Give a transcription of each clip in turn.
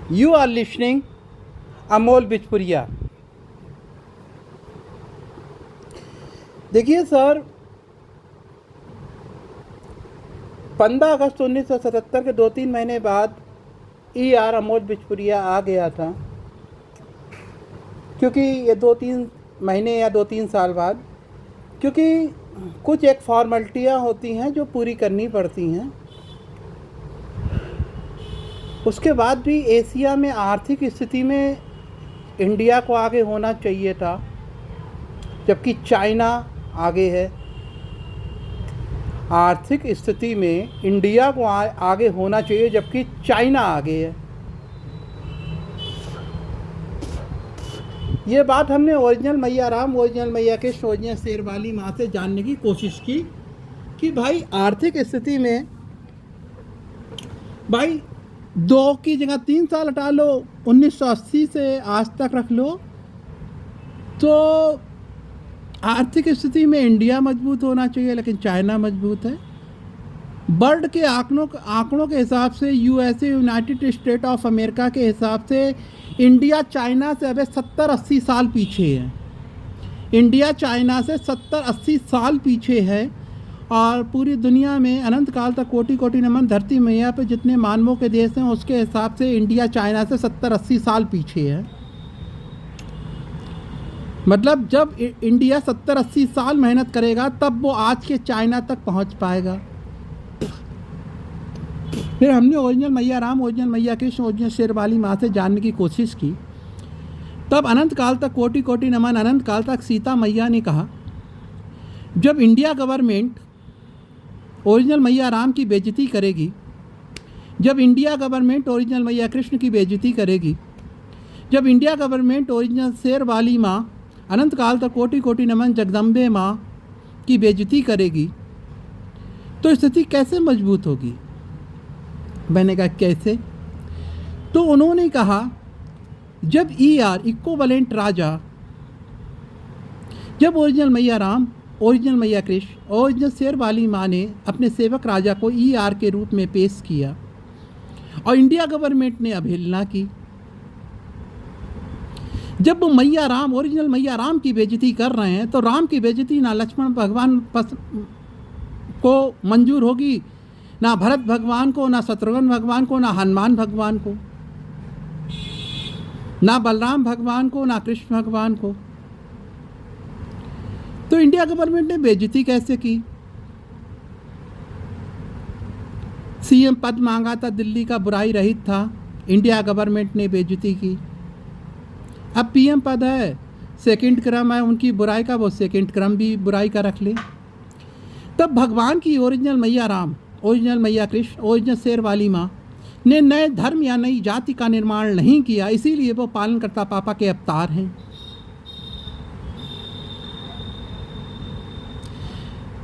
You are listening Amol Bichpuria. देखिए sir, 15 अगस्त 1977 के 2-3 महीने बाद आर अमोल बिचपुरिया आ गया था, क्योंकि ये 2-3 महीने या 2-3 साल बाद, क्योंकि कुछ एक फॉर्मेलिटियाँ होती हैं जो पूरी करनी पड़ती हैं। उसके बाद भी एशिया में आर्थिक स्थिति में इंडिया को आगे होना चाहिए था, जबकि चाइना आगे है। आर्थिक स्थिति में इंडिया को आगे होना चाहिए, जबकि चाइना आगे है। ये बात हमने ओरिजिनल मैया राम, ओरिजिनल मैया कृष्ण, ओरिजिनल शेरवाली माँ से जानने की कोशिश की कि भाई आर्थिक स्थिति में भाई 2 की जगह 3 साल हटा लो, 1980 से आज तक रख लो, तो आर्थिक स्थिति में इंडिया मजबूत होना चाहिए, लेकिन चाइना मजबूत है। वर्ल्ड के आंकड़ों के हिसाब से, USA, United state of America के हिसाब से इंडिया चाइना से अब 70-80 साल पीछे है। इंडिया चाइना से 70-80 साल पीछे है, और पूरी दुनिया में अनंत काल तक कोटि कोटि नमन। धरती मैया पे जितने मानवों के देश हैं, उसके हिसाब से इंडिया चाइना से 70-80 साल पीछे है। मतलब जब इंडिया 70-80 साल मेहनत करेगा, तब वो आज के चाइना तक पहुंच पाएगा। फिर हमने ओरिजिनल मैया राम, ओरिजिनल मैया कृष्ण, ओरिजिनल शेरवाली माँ से जानने की कोशिश की। तब अनंत काल तक कोटि कोटि नमन, अनंत काल तक सीता मैया ने कहा, जब इंडिया गवर्नमेंट ओरिजिनल मैया राम की बेइज्जती करेगी, जब इंडिया गवर्नमेंट ओरिजिनल मैया कृष्ण की बेइज्जती करेगी, जब इंडिया गवर्नमेंट ओरिजिनल शेरवाली माँ, अनंत काल तक कोटि कोटि नमन जगदम्बे माँ की बेइज्जती करेगी, तो स्थिति कैसे मजबूत होगी? मैंने कहा कैसे? तो उन्होंने कहा, जब इक्विवेलेंट राजा, जब ओरिजिनल मैया राम, ओरिजिनल मैया कृष्ण, ओरिजिनल शेरवाली माँ ने अपने सेवक राजा को के रूप में पेश किया और इंडिया गवर्नमेंट ने अवहेलना की, जब वो मैया राम, ओरिजिनल मैया राम की बेइज्जती कर रहे हैं, तो राम की बेइज्जती ना लक्ष्मण भगवान को मंजूर होगी, ना भरत भगवान को, ना शत्रुघ्न भगवान को, ना हनुमान भगवान को, ना बलराम भगवान को, ना कृष्ण भगवान को। तो इंडिया गवर्नमेंट ने बेइज्जती कैसे की? सीएम पद मांगा था, दिल्ली का बुराई रहित था, इंडिया गवर्नमेंट ने बेइज्जती की। अब पीएम पद है, सेकंड क्रम है उनकी बुराई का, वो सेकंड क्रम भी बुराई का रख ले। तब भगवान की ओरिजिनल मैया राम, ओरिजिनल मैया कृष्ण, ओरिजिनल शेरवाली माँ ने नए धर्म या नई जाति का निर्माण नहीं किया, इसीलिए वो पालनकर्ता पापा के अवतार हैं।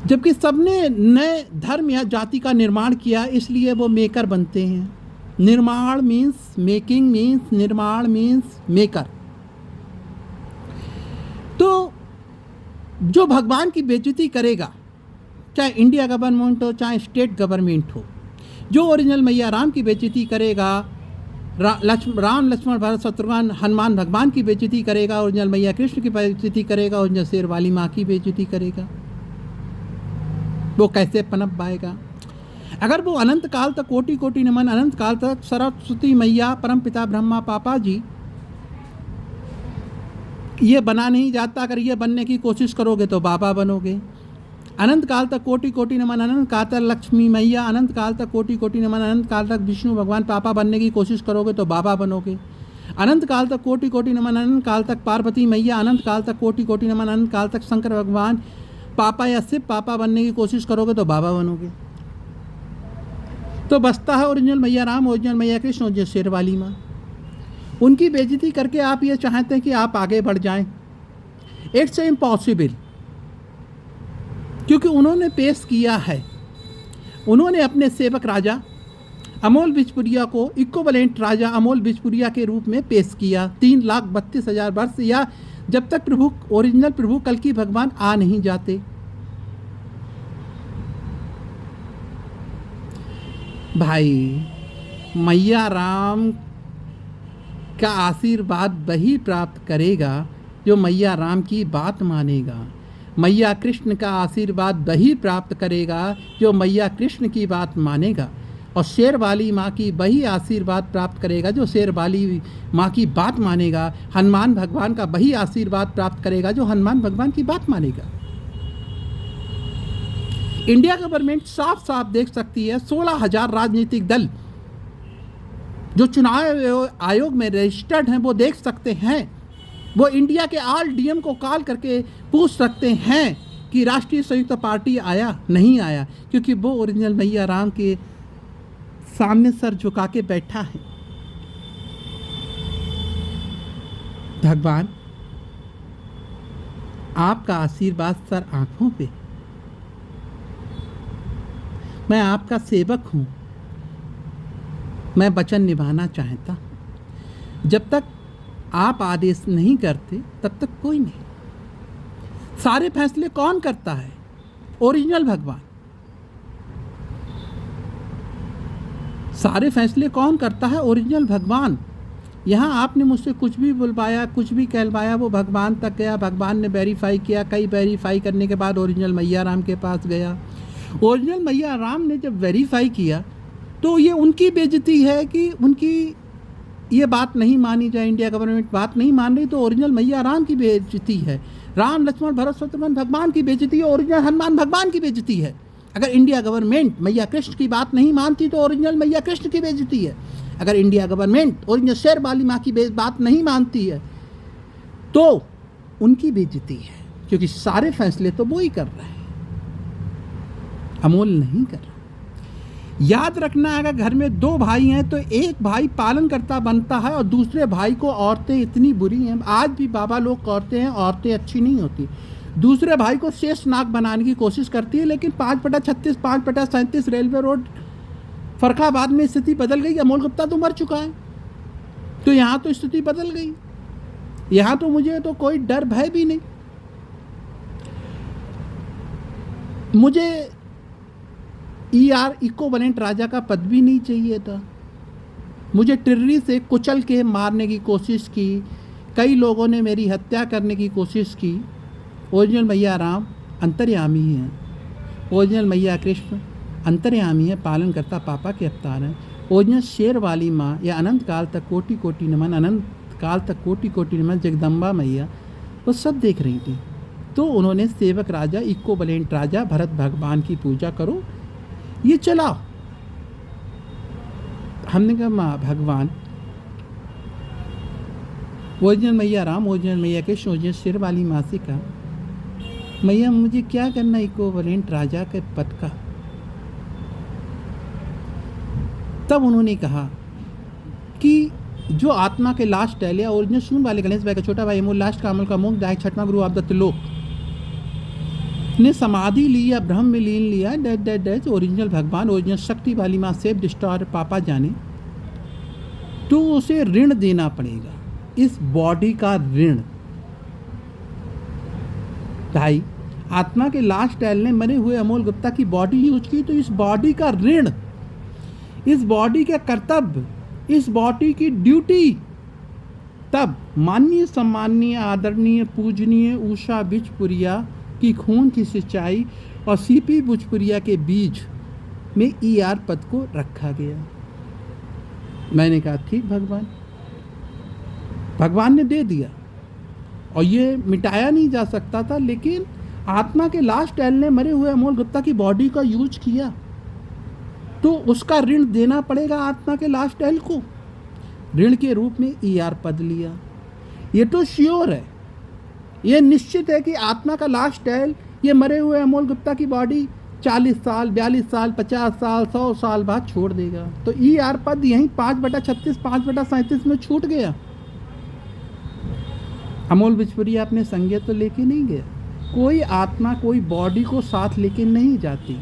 जबकि सबने नए धर्म या जाति का निर्माण किया, इसलिए वो मेकर बनते हैं। निर्माण मीन्स मेकिंग, मीन्स निर्माण मीन्स मेकर। तो जो भगवान की बेइज्जती करेगा, चाहे इंडिया गवर्नमेंट हो, चाहे स्टेट गवर्नमेंट हो, जो ओरिजिनल मैया राम की बेइज्जती करेगा, राम लक्ष्मण भरत शत्रुघ्न हनुमान भगवान की बेइज्जती करेगा, ओरिजिनल मैया कृष्ण की बेइज्जती करेगा, ओरिजिनल शेरवाली माँ की बेइज्जती करेगा, वो कैसे पनप पाएगा? अगर वो अनंत काल तक कोटि कोटि नमन, अनंत काल तक सरस्वती मैया, परम पिता ब्रह्मा पापा जी, ये बना नहीं जाता, अगर ये बनने की कोशिश करोगे तो बाबा बनोगे। अनंत काल तक कोटि कोटि नमन, अनंत काल तक लक्ष्मी मैया, अनंत काल तक कोटि कोटि नमन, अनंत काल तक विष्णु भगवान पापा बनने की कोशिश करोगे तो बाबा बनोगे। अनंत काल तक कोटि कोटि नमन, अनंत काल तक पार्वती मैया, अनंत काल तक कोटि कोटि नमन, अनंत काल तक शंकर भगवान पापा या शिव पापा बनने की कोशिश करोगे तो बाबा बनोगे। तो बसता है ओरिजिनल मैया राम, ओरिजिनल मैया कृष्ण, ओरिजिनल शेरवाली माँ। उनकी बेइज्जती करके आप ये चाहते हैं कि आप आगे बढ़ जाएं। इट्स इम्पॉसिबल, क्योंकि उन्होंने पेश किया है, उन्होंने अपने सेवक राजा अमोल बिचपुरिया को इक्विवेलेंट राजा अमोल बिचपुरिया के रूप में पेश किया 3,32,000 वर्ष, या जब तक ओरिजिनल प्रभु कल्कि भगवान आ नहीं जाते। भाई मैया राम का आशीर्वाद वही प्राप्त करेगा जो मैया राम की बात मानेगा। मैया कृष्ण का आशीर्वाद वही प्राप्त करेगा जो मैया कृष्ण की बात मानेगा। और शेर वाली माँ की वही आशीर्वाद प्राप्त करेगा जो शेर वाली माँ की बात मानेगा। हनुमान भगवान का वही आशीर्वाद प्राप्त करेगा जो हनुमान भगवान की बात मानेगा। इंडिया गवर्नमेंट साफ साफ देख सकती है 16,000 राजनीतिक दल जो चुनाव आयोग में रजिस्टर्ड हैं वो देख सकते हैं। वो इंडिया के ऑल डीएम को कॉल करके पूछ सकते हैं कि राष्ट्रीय संयुक्त पार्टी आया नहीं आया, क्योंकि वो ओरिजिनल मैया राम के सामने सर झुका के बैठा है। भगवान आपका आशीर्वाद सर आंखों पे। मैं आपका सेवक हूं, मैं वचन निभाना चाहता हूं। जब तक आप आदेश नहीं करते तब तक कोई नहीं। सारे फैसले कौन करता है? ओरिजिनल भगवान। सारे फैसले कौन करता है? ओरिजिनल भगवान। यहाँ आपने मुझसे कुछ भी बुलवाया, कुछ भी कहलवाया, वो भगवान तक गया, भगवान ने वेरीफाई किया। कई वेरीफाई करने के बाद ओरिजिनल मैया राम के पास गया। ओरिजिनल मैया राम ने जब वेरीफाई किया तो ये उनकी बेइज्जती है कि उनकी ये बात नहीं मानी जाए, इंडिया गवर्नमेंट बात नहीं मान रही, तो ओरिजिनल मैया राम की बेइज्जती है। राम लक्ष्मण भरत शत्रुघ्न भगवान की बेइज्जती है, ओरिजिनल हनुमान भगवान की बेइज्जती है। अगर इंडिया गवर्नमेंट मैया कृष्ण की बात नहीं मानती तो ओरिजिनल मैया कृष्ण की बेइज्जती है। अगर इंडिया गवर्नमेंट ओरिजिनल शेर वाली माँ की बात नहीं मानती है तो उनकी बेइज्जती है, क्योंकि सारे फैसले तो वो ही कर रहे हैं, अमोल नहीं कर रहा। याद रखना, अगर घर में 2 भाई हैं तो एक भाई पालनकर्ता बनता है और दूसरे भाई को औरतें इतनी बुरी हैं, आज भी बाबा लोग कहते हैं औरतें अच्छी नहीं होती, दूसरे भाई को शेष नाग बनाने की कोशिश करती है। लेकिन 5/36, 5/37 रेलवे रोड फरखाबाद में स्थिति बदल गई। अमोल गुप्ता तो मर चुका है, तो यहाँ तो स्थिति बदल गई। यहाँ तो मुझे तो कोई डर भय भी नहीं। मुझे इक्विवेलेंट राजा का पद भी नहीं चाहिए था। मुझे टिर्री से कुचल के मारने की कोशिश की, कई लोगों ने मेरी हत्या करने की कोशिश की। ओरिजिनल मैया राम अंतर्यामी हैं, ओरिजिनल मैया कृष्ण अंतर्यामी है, पालन करता पापा के अवतार हैं। ओरिजिनल शेर वाली माँ या अनंत काल तक कोटि कोटि नमन, अनंत काल तक कोटि कोटि नमन जगदम्बा मैया वो सब देख रही थी। तो उन्होंने सेवक राजा, इक्विवेलेंट राजा भरत भगवान की पूजा करो, ये चलाओ। हमने कहा माँ भगवान, ओरिजिनल मैया राम, ओरिजिनल मैया कृष्ण, ओरिजिनल शेर वाली माँ से कहा मैया मुझे क्या करना इक्विवेलेंट राजा के पद का। तब उन्होंने कहा कि जो आत्मा के लास्ट टहल या ओरिजिनल सून वाले गणेश भाई का छोटा भाई अमोल लास्ट का अमल का मोक्ष दायक छठवां गुरु आप त्रिलोक ने समाधि ली या ब्रह्म में लीन लिया, डेट ओरिजिनल भगवान, ओरिजिनल शक्ति वाली माँ सेव डिस्टॉर पापा जाने, तो उसे ऋण देना पड़ेगा, इस बॉडी का ऋण। भाई आत्मा के लास्ट टैल ने मरे हुए अमोल गुप्ता की बॉडी यूज की, तो इस बॉडी का ऋण, इस बॉडी के कर्तव्य, इस बॉडी की ड्यूटी तब माननीय सम्माननीय आदरणीय पूजनीय उषा बिजपुरिया की खून की सिंचाई और सीपी भोजपुरिया के बीच में ईआर पद को रखा गया। मैंने कहा ठीक भगवान, भगवान ने दे दिया और ये मिटाया नहीं जा सकता था, लेकिन आत्मा के लास्ट टैल ने मरे हुए अमोल गुप्ता की बॉडी का यूज किया तो उसका ऋण देना पड़ेगा आत्मा के लास्ट टैल को। ऋण के रूप में ईआर पद लिया। ये तो श्योर है, ये निश्चित है कि आत्मा का लास्ट टैल ये मरे हुए अमोल गुप्ता की बॉडी 40 साल 42 साल 50 साल 100 साल बाद छोड़ देगा। तो ईआर पद यहीं 5/36 5/37 में छूट गया। अमोल बिजपुरिया अपने संज्ञा तो लेके नहीं गया, कोई आत्मा कोई बॉडी को साथ लेके नहीं जाती।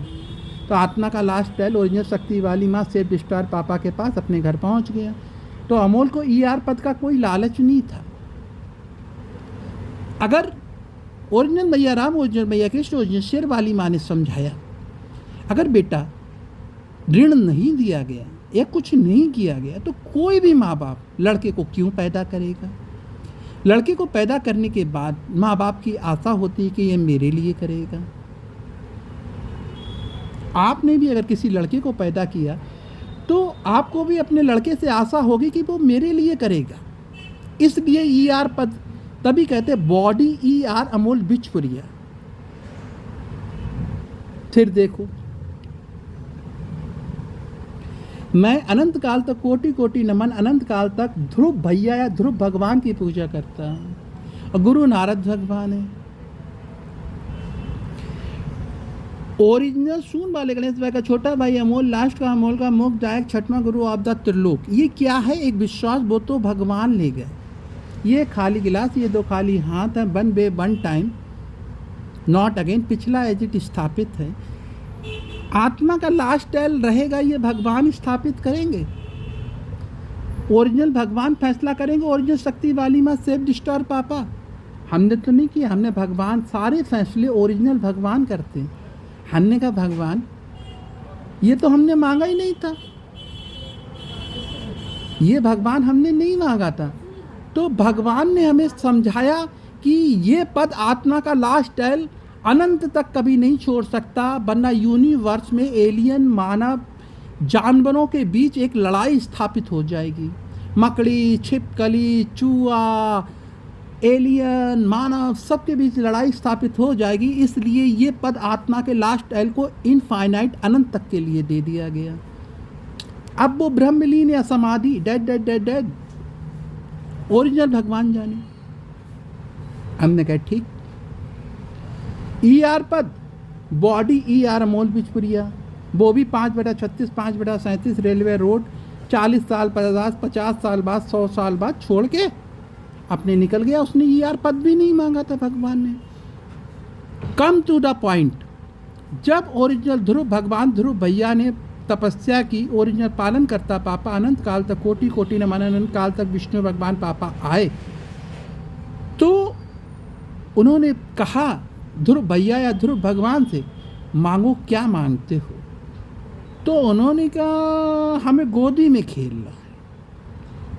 तो आत्मा का लास्ट टैल ओरिजिनल शक्ति वाली माँ सेफ डिस्टार पापा के पास अपने घर पहुंच गया। तो अमोल को ईआर पद का कोई लालच नहीं था। अगर ओरिजिनल मैया राम, ओरिजिनल मैया कृष्ण, ओरिजिनल शेर वाली माँ ने समझाया, अगर बेटा ऋण नहीं दिया गया या कुछ नहीं किया गया, तो कोई भी माँ बाप लड़के को क्यों पैदा करेगा? लड़के को पैदा करने के बाद माँ बाप की आशा होती है कि ये मेरे लिए करेगा। आपने भी अगर किसी लड़के को पैदा किया तो आपको भी अपने लड़के से आशा होगी कि वो मेरे लिए करेगा। इसलिए ER पद तभी कहते बॉडी ER अमोल बिचपुरिया। फिर देखो, मैं अनंत काल तक कोटि कोटि नमन, अनंत काल तक ध्रुव भैया या ध्रुव भगवान की पूजा करता हूँ, और गुरु नारद भगवान है। ओरिजिनल सून वाले गणेश भाई का छोटा भाई अमोल, लास्ट का अमोल का मोक्षदायक छठवां गुरु ऑफ द त्रिलोक। ये क्या है? एक विश्वास, वो तो भगवान ले गए। ये खाली गिलास, ये दो खाली हाथ है, one way one time not again, पिछला एज इट स्थापित है। आत्मा का लास्ट टाइल रहेगा, ये भगवान स्थापित करेंगे। ओरिजिनल भगवान फैसला करेंगे। ओरिजिनल शक्ति वाली माँ सेव डिस्टोर पापा, हमने तो नहीं किया, हमने भगवान सारे फैसले ओरिजिनल भगवान करते हैं। हमने कहा भगवान ये तो हमने मांगा ही नहीं था, ये भगवान हमने नहीं मांगा था। तो भगवान ने हमें समझाया कि ये पद आत्मा का लास्ट टाइल अनंत तक कभी नहीं छोड़ सकता, वरना यूनिवर्स में एलियन मानव जानवरों के बीच एक लड़ाई स्थापित हो जाएगी। मकड़ी, छिपकली, चूहा, एलियन, मानव सबके बीच लड़ाई स्थापित हो जाएगी। इसलिए ये पद आत्मा के लास्ट टाइल को इनफाइनाइट अनंत तक के लिए दे दिया गया। अब वो ब्रह्मलीन या समाधि, dead dead dead dead, original भगवान जाने। हमने कहा ठीक। ER पद बॉडी ER अमोल बिचपुरिया, वो भी 5/36, 5/37 रेलवे रोड, 40 साल 50 साल बाद 100 साल बाद छोड़ के अपने निकल गया। उसने ER पद भी नहीं मांगा था भगवान ने। कम टू द पॉइंट, जब ओरिजिनल ध्रुव भगवान ध्रुव भैया ने तपस्या की, ओरिजिनल पालन करता पापा अनंत काल तक कोटि कोटि नमन, अनंत काल तक विष्णु भगवान पापा आए, तो उन्होंने कहा ध्रुव भैया या ध्रुव भगवान से, मांगो क्या मांगते हो? तो उन्होंने कहा हमें गोदी में खेलना है।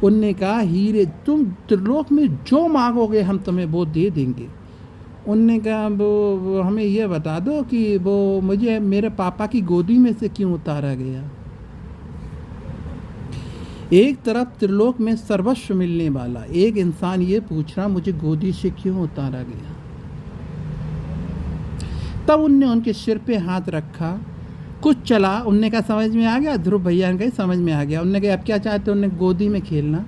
उनने कहा हीरे, तुम त्रिलोक में जो मांगोगे हम तुम्हें वो दे देंगे। उनने कहा वो हमें यह बता दो कि वो मुझे मेरे पापा की गोदी में से क्यों उतारा गया? एक तरफ त्रिलोक में सर्वस्व मिलने वाला एक इंसान ये पूछ रहा मुझे गोदी से क्यों उतारा गया? तब उनने उनके सिर पे हाथ रखा, कुछ चला, उनने कहा समझ में आ गया। ध्रुव भैया ने कहा समझ में आ गया। उनने कहा अब क्या चाहते? उन्होंने गोदी में खेलना।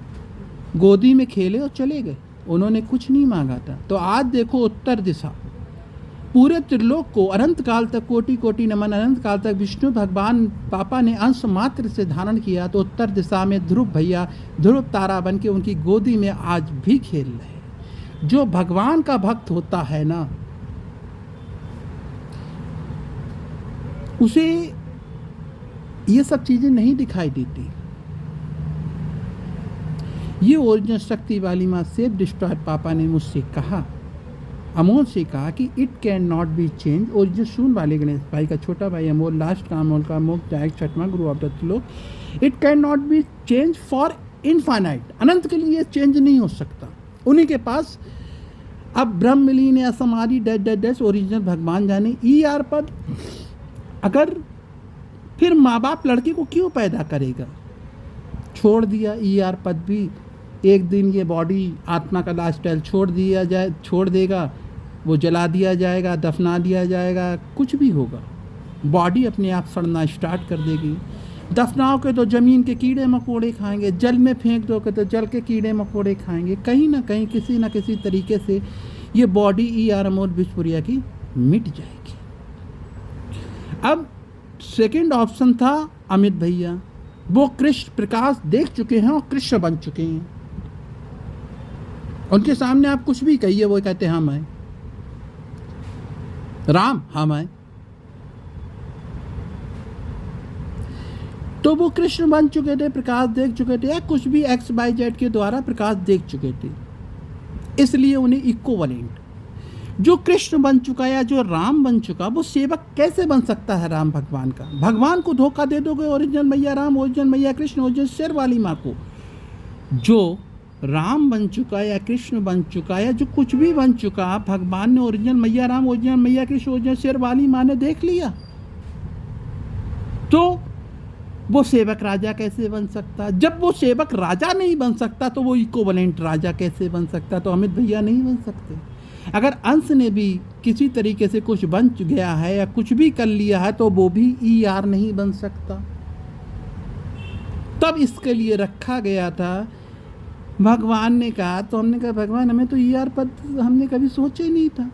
गोदी में खेले और चले गए। उन्होंने कुछ नहीं मांगा था। तो आज देखो उत्तर दिशा, पूरे त्रिलोक को अनंत काल तक कोटि कोटि नमन, अनंत काल तक विष्णु भगवान पापा ने अंश मात्र से धारण किया। तो उत्तर दिशा में ध्रुव भैया ध्रुव तारा बन के उनकी गोदी में आज भी खेल रहे। जो भगवान का भक्त होता है ना, उसे ये सब चीज़ें नहीं दिखाई देती। ये ओरिजिनल शक्ति वाली माँ सेव डिस्ट्रॉय पापा ने मुझसे कहा, अमोल से कहा कि it can not be change. Original सून वाले गणेश भाई का छोटा भाई अमोल, लास्ट का अमोल का मोक्षदायक छठवां guru of the Trilok. It can not be change for infinite, अनंत के लिए चेंज नहीं हो सकता। उन्हीं के पास अब ब्रह्मलीन या समाधि, डेड डेड डेड, ओरिजिनल भगवान जाने। ER पद, अगर फिर माँ बाप लड़के को क्यों पैदा करेगा? छोड़ दिया ER पद भी। एक दिन ये बॉडी आत्मा का लास्ट टाइल छोड़ देगा, वो जला दिया जाएगा, दफना दिया जाएगा, कुछ भी होगा। बॉडी अपने आप सड़ना स्टार्ट कर देगी। दफनाओगे तो ज़मीन के कीड़े मकोड़े खाएंगे, जल में फेंक दोगे तो जल के कीड़े मकोड़े खाएंगे। कहीं ना कहीं किसी न किसी तरीके से ये बॉडी ER अमोल बिचपुरिया की मिट जाएगी। अब सेकंड ऑप्शन था अमित भैया, वो कृष्ण प्रकाश देख चुके हैं और कृष्ण बन चुके हैं। उनके सामने आप कुछ भी कहिए, वो कहते हैं हम आए, राम हम आए। तो वो कृष्ण बन चुके थे, प्रकाश देख चुके थे, या कुछ भी XYZ के द्वारा प्रकाश देख चुके थे, इसलिए उन्हें इक्विवेलेंट। जो कृष्ण बन चुका या जो राम बन चुका, वो सेवक कैसे बन सकता है राम भगवान का? भगवान को धोखा दे दोगे, ओरिजिनल मैया राम, ओरिजिनल मैया कृष्ण, ओरिजिनल शेर वाली माँ को। जो राम बन चुका या कृष्ण बन चुका या जो कुछ भी बन चुका, भगवान ने ओरिजिनल मैया राम, ओरिजिनल मैया कृष्ण, ओरिजिनल शेर वाली माँ ने देख लिया, तो वो सेवक राजा कैसे बन सकता? जब वो सेवक राजा नहीं बन सकता तो वो इक्विवेलेंट राजा कैसे बन सकता? तो अमित भैया नहीं बन सकते। अगर अंश ने भी किसी तरीके से कुछ बन गया है या कुछ भी कर लिया है तो वो भी ER नहीं बन सकता। तब इसके लिए रखा गया था। भगवान ने कहा, तो हमने कहा भगवान हमें तो ER पद हमने कभी सोचा ही नहीं था।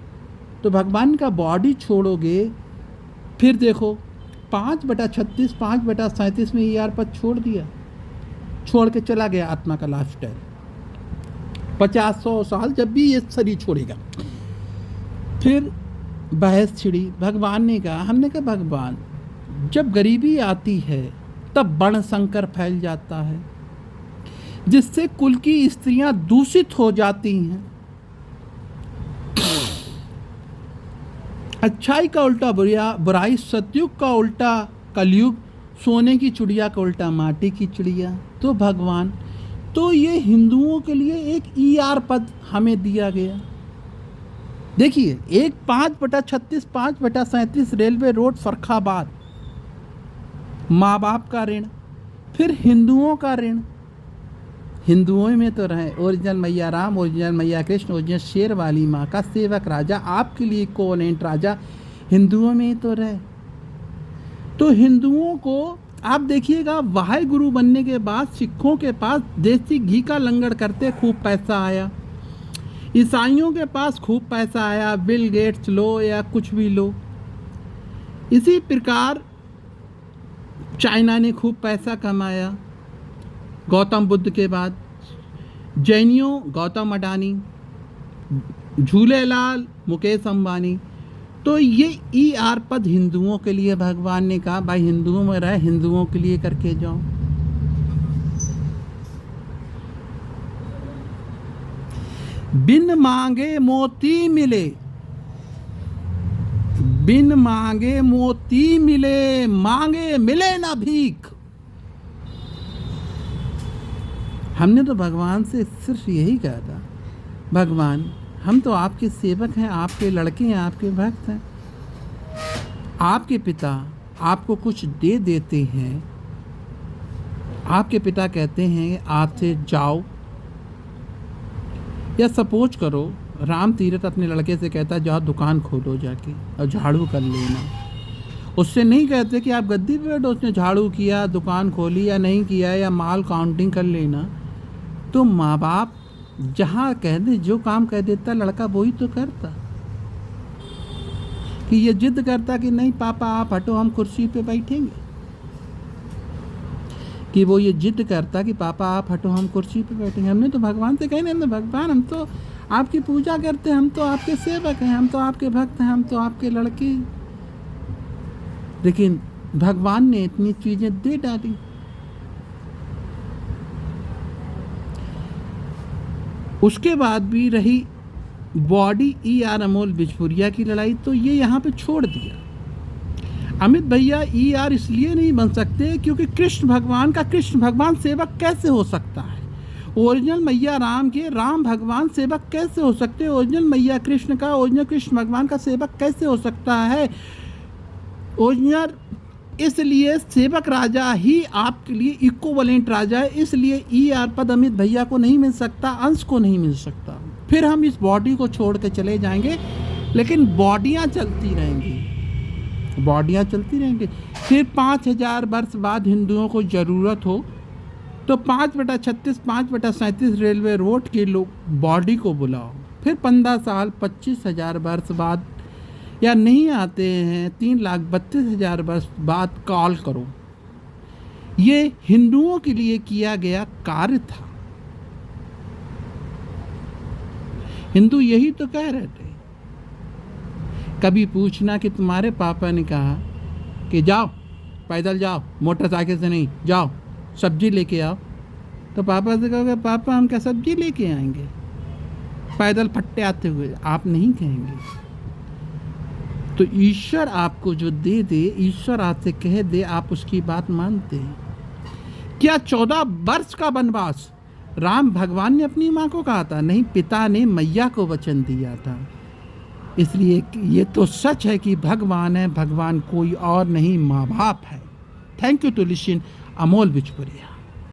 तो भगवान का बॉडी छोड़ोगे, फिर देखो 5/36, 5/37 में ER पद छोड़ दिया, छोड़ के चला गया आत्मा का लास्ट टाइम 50-100 साल, जब भी ये शरीर छोड़ेगा। फिर बहस छिड़ी। भगवान ने कहा, हमने कहा भगवान जब गरीबी आती है तब वर्ण संकर फैल जाता है, जिससे कुल की स्त्रियां दूषित हो जाती हैं। अच्छाई का उल्टा बुराई, सतयुग का उल्टा कलयुग, सोने की चिड़िया का उल्टा माटी की चिड़िया। तो भगवान, तो ये हिंदुओं के लिए एक ER पद हमें दिया गया। देखिए, एक 5/36, 5/37 रेलवे रोड फर्रुखाबाद, माँ बाप का ऋण, फिर हिंदुओं का ऋण। हिंदुओं में तो रहे ओरिजिनल मैया राम, ओरिजिनल मैया कृष्ण, ओरिजिनल शेर वाली माँ का सेवक राजा, आपके लिए इक्विवेलेंट राजा हिंदुओं में ही तो रहे। तो हिंदुओं को आप देखिएगा, वाहे गुरु बनने के बाद सिखों के पास देसी घी का लंगर करते खूब पैसा आया, ईसाइयों के पास खूब पैसा आया, बिल गेट्स लो या कुछ भी लो। इसी प्रकार चाइना ने खूब पैसा कमाया गौतम बुद्ध के बाद, जैनियों गौतम अडानी, झूलेलाल मुकेश अंबानी। तो ये ER पद हिंदुओं के लिए भगवान ने कहा, भाई हिंदुओं में रहे, हिंदुओं के लिए करके जाओ। बिन मांगे मोती मिले, बिन मांगे मोती मिले, मांगे मिले ना भीख। हमने तो भगवान से सिर्फ यही कहा था, भगवान हम तो आपके सेवक हैं, आपके लड़के हैं, आपके भक्त हैं। आपके पिता आपको कुछ दे देते हैं, आपके पिता कहते हैं आपसे जाओ, या सपोज करो राम तीरथ अपने लड़के से कहता है जाओ दुकान खोलो जाके और झाड़ू कर लेना। उससे नहीं कहते कि आप गद्दी पे बैठो, उसने झाड़ू किया, दुकान खोली या नहीं किया, या माल काउंटिंग कर लेना। तो माँ बाप जहाँ कह दे, जो काम कह देता लड़का वही तो करता। कि ये जिद करता कि नहीं पापा आप हटो, हम कुर्सी पे बैठेंगे, कि वो ये जिद करता कि पापा आप हटो, हम कुर्सी पे बैठेंगे। हमने तो भगवान से कहे नहीं, भगवान हम तो आपकी पूजा करते हैं, हम तो आपके सेवक हैं, हम तो आपके भक्त हैं, हम तो आपके लड़के। लेकिन भगवान ने इतनी चीज़ें दे डाली। उसके बाद भी रही बॉडी ER अमोल बिजपुरिया की लड़ाई, तो ये यहाँ पे छोड़ दिया। अमित भैया ER इसलिए नहीं बन सकते क्योंकि कृष्ण भगवान का कृष्ण भगवान सेवक कैसे हो सकता है? ओरिजिनल मैया राम के राम भगवान सेवक कैसे हो सकते हैं? ओरिजिनल मैया कृष्ण का ओरिजिनल कृष्ण भगवान का सेवक कैसे हो सकता है? ओरिजिनल इसलिए सेवक राजा ही आपके लिए इक्विवेलेंट राजा है, इसलिए ER पद अमित भैया को नहीं मिल सकता, अंश को नहीं मिल सकता। फिर हम इस बॉडी को छोड़ के चले जाएंगे, लेकिन बॉडियाँ चलती रहेंगी, बॉडियाँ चलती रहेंगी। फिर 5000 वर्ष बाद हिंदुओं को ज़रूरत हो तो 5/36, 5/37 रेलवे रोड के लोग बॉडी को बुलाओ। फिर 15 साल 25,000 वर्ष बाद, या नहीं आते हैं 3,32,000 वर्ष बाद कॉल करो। ये हिंदुओं के लिए किया गया कार्य था। हिंदू यही तो कह रहे थे। कभी पूछना कि तुम्हारे पापा ने कहा कि जाओ पैदल जाओ, मोटरसाइकिल से नहीं, जाओ सब्जी लेके आओ, तो पापा से कहोगे पापा हम क्या सब्जी लेके आएंगे? पैदल फट्टे आते हुए, आप नहीं कहेंगे। तो ईश्वर आपको जो दे दे, ईश्वर आपसे कह दे, आप उसकी बात मानते हैं क्या? 14 वर्ष का वनवास राम भगवान ने अपनी माँ को कहा था? नहीं, पिता ने मैया को वचन दिया था। इसलिए ये तो सच है कि भगवान है, भगवान कोई और नहीं, माँ बाप है। Thank you to listen Amol Bichpuria.